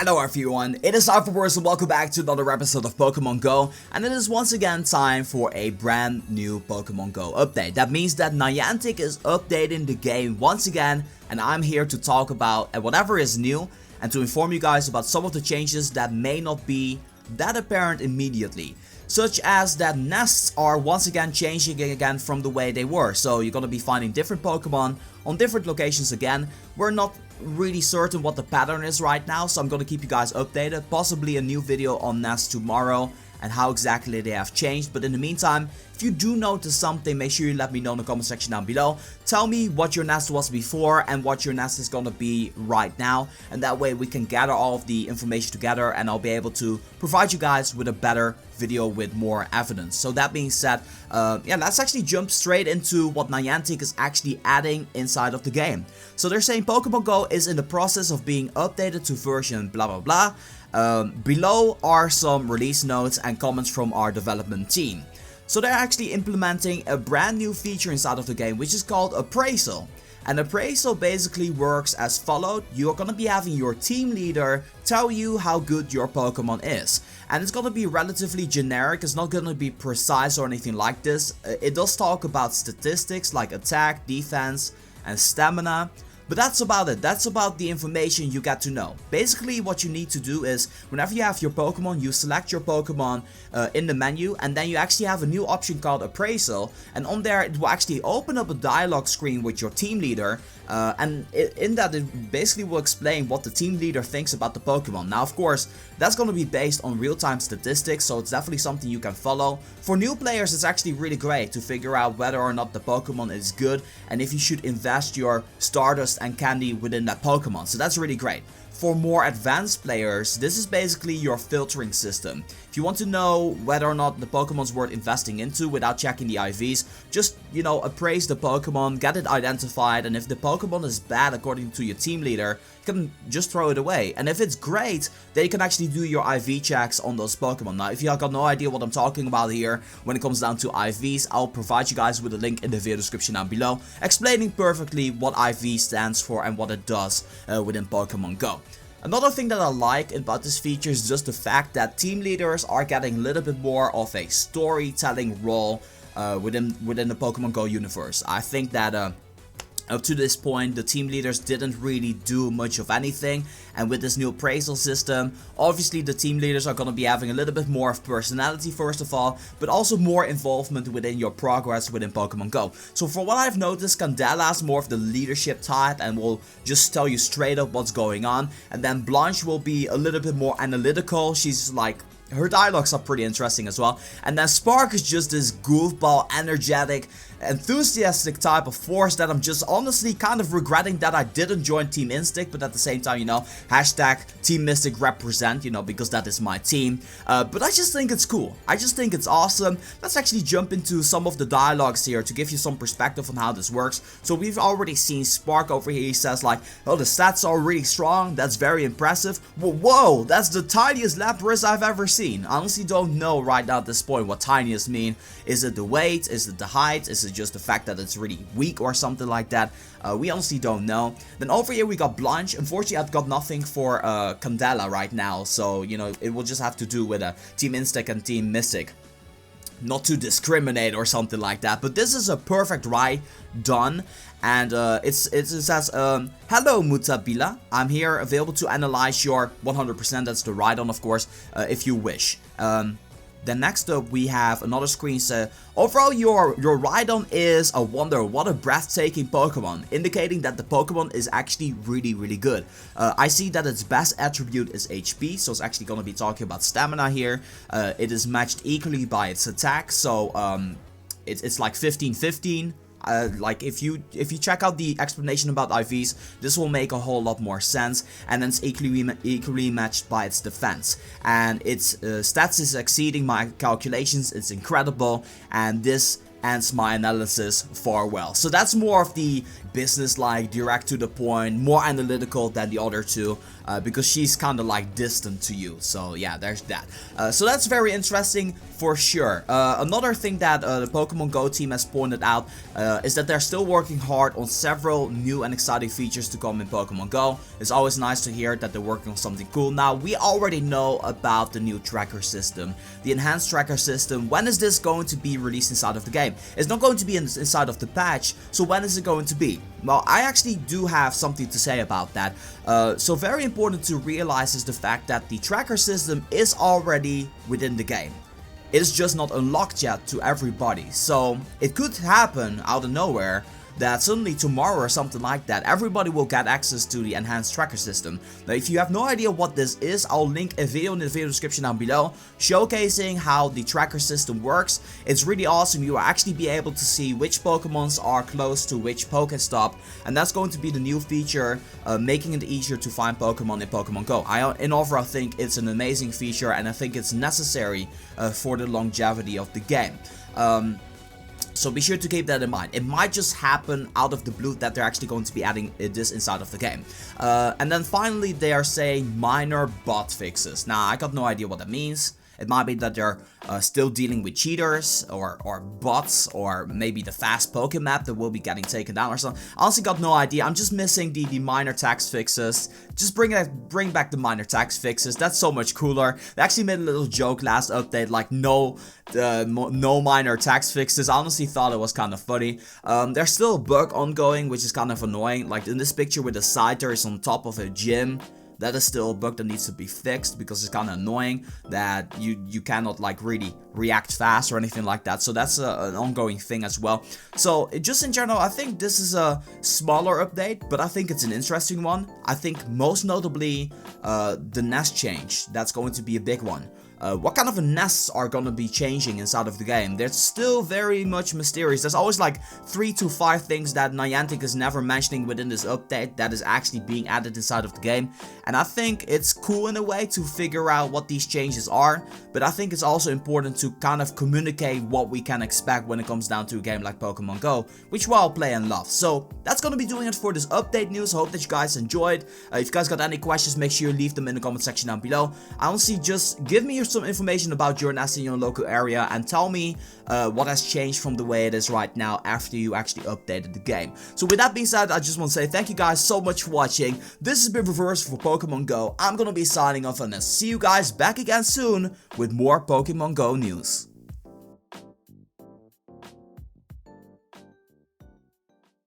Hello everyone, it is Appraisal and welcome back to another episode of Pokemon GO, and it is once again time for a brand new Pokemon GO update. That means that Niantic is updating the game once again, and I'm here to talk about whatever is new and to inform you guys about some of the changes that may not be that apparent immediately. Such as that nests are once again changing again from the way they were, so you're gonna be finding different Pokemon on different locations again. We're not really certain what the pattern is right now, so I'm gonna keep you guys updated. Possibly a new video on nests tomorrow and how exactly they have changed, but in the meantime, if you do notice something, make sure you let me know in the comment section down below. Tell me what your nest was before and what your nest is gonna be right now, and that way we can gather all of the information together and I'll be able to provide you guys with a better video with more evidence. So that being said, let's actually jump straight into what Niantic is actually adding inside of the game. So they're saying Pokemon GO is in the process of being updated to version blah blah blah. Below are some release notes and comments from our development team. So they're actually implementing a brand new feature inside of the game, which is called Appraisal. And Appraisal basically works as followed. You're gonna be having your team leader tell you how good your Pokemon is. And it's gonna be relatively generic, it's not gonna be precise or anything like this. It does talk about statistics like attack, defense, and stamina. But that's about it. That's about the information you get to know. Basically what you need to do is, whenever you have your Pokemon, you select your Pokemon in the menu, and then you actually have a new option called Appraisal, and on there it will actually open up a dialogue screen with your team leader, and in that it basically will explain what the team leader thinks about the Pokemon. Now of course, that's going to be based on real-time statistics, so it's definitely something you can follow. For new players, it's actually really great to figure out whether or not the Pokemon is good, and if you should invest your Stardust and candy within that Pokemon, so that's really great. For more advanced players, this is basically your filtering system. If you want to know whether or not the Pokemon's worth investing into without checking the IVs, just, appraise the Pokemon, get it identified, and if the Pokemon is bad according to your team leader, you can just throw it away. And if it's great, then you can actually do your IV checks on those Pokemon. Now, if you have got no idea what I'm talking about here when it comes down to IVs, I'll provide you guys with a link in the video description down below, explaining perfectly what IV stands for and what it does within Pokemon GO. Another thing that I like about this feature is just the fact that team leaders are getting a little bit more of a storytelling role within the Pokemon GO universe. I think that up to this point, the team leaders didn't really do much of anything, and with this new appraisal system, obviously the team leaders are going to be having a little bit more of personality first of all, but also more involvement within your progress within Pokemon GO. So for what I've noticed, Candela is more of the leadership type and will just tell you straight up what's going on, and then Blanche will be a little bit more analytical. She's like, her dialogues are pretty interesting as well. And then Spark is just this goofball, energetic, enthusiastic type of force that I'm just honestly kind of regretting that I didn't join Team Instinct, but at the same time, hashtag Team Mystic represent, because that is my team. But I just think it's cool. I just think it's awesome. Let's actually jump into some of the dialogues here to give you some perspective on how this works. So we've already seen Spark over here. He says like, oh, the stats are really strong. That's very impressive. Whoa, that's the tiniest Lapras I've ever seen. I honestly don't know right now at this point what tiniest mean. Is it the weight? Is it the height? Is it just the fact that it's really weak or something like that? We honestly don't know. Then over here we got Blanche. Unfortunately, I've got nothing for Candela right now, so it will just have to do with Team Instinct and Team Mystic. Not to discriminate or something like that, but this is a perfect ride done. And it says, hello Mutabila, I'm here available to analyze your 100%, that's the ride-on of course, if you wish. Then next up we have another screen says, overall your ride-on is a wonder, what a breathtaking Pokemon, indicating that the Pokemon is actually really good. I see that its best attribute is HP, so it's actually going to be talking about stamina here. It is matched equally by its attack, so it's like 15-15. Like if you check out the explanation about IVs, this will make a whole lot more sense. And then it's equally matched by its defense, and its stats is exceeding my calculations. It's incredible, and this ends my analysis far well. So that's more of the business-like, direct to the point, more analytical than the other two, because she's kind of like distant to you. So yeah, there's that. So that's very interesting for sure. Another thing that the Pokemon Go team has pointed out is that they're still working hard on several new and exciting features to come in Pokemon Go. It's always nice to hear that they're working on something cool. Now, we already know about the new tracker system, the enhanced tracker system. When is this going to be released inside of the game? It's not going to be inside of the patch, so when is it going to be? Well, I actually do have something to say about that. So very important to realize is the fact that the tracker system is already within the game. It is just not unlocked yet to everybody. So it could happen out of nowhere that suddenly tomorrow or something like that, everybody will get access to the enhanced tracker system. Now, if you have no idea what this is, I'll link a video in the video description down below showcasing how the tracker system works. It's really awesome. You will actually be able to see which Pokemons are close to which Pokéstop, and that's going to be the new feature, making it easier to find Pokemon in Pokemon Go. In overall, I think it's an amazing feature, and I think it's necessary for the longevity of the game. So be sure to keep that in mind. It might just happen out of the blue that they're actually going to be adding this inside of the game. And then finally, they are saying minor bot fixes. Now, I got no idea what that means. It might be that they're still dealing with cheaters or bots, or maybe the fast Poké map that will be getting taken down or something. I honestly got no idea. I'm just missing the minor tax fixes. Just bring back the minor tax fixes. That's so much cooler. They actually made a little joke last update, like no minor tax fixes. I honestly thought it was kind of funny. There's still a bug ongoing, which is kind of annoying. Like in this picture with the Scyther is on top of a gym. That is still a bug that needs to be fixed, because it's kind of annoying that you cannot like really react fast or anything like that. So that's an ongoing thing as well. So just in general, I think this is a smaller update, but I think it's an interesting one. I think most notably the nest change. That's going to be a big one. What kind of nests are gonna be changing inside of the game? They're still very much mysterious. There's always like 3 to 5 things that Niantic is never mentioning within this update that is actually being added inside of the game. And I think it's cool in a way to figure out what these changes are, but I think it's also important to kind of communicate what we can expect when it comes down to a game like Pokemon Go, which we all play and love. So that's gonna be doing it for this update news. I hope that you guys enjoyed. If you guys got any questions, make sure you leave them in the comment section down below. Honestly, just give me some information about your nest in your local area and tell me what has changed from the way it is right now after you actually updated the game. So with that being said, I just want to say thank you guys so much for watching. This has been Reverse for Pokemon Go. I'm gonna be signing off, and I'll see you guys back again soon with more Pokemon Go news.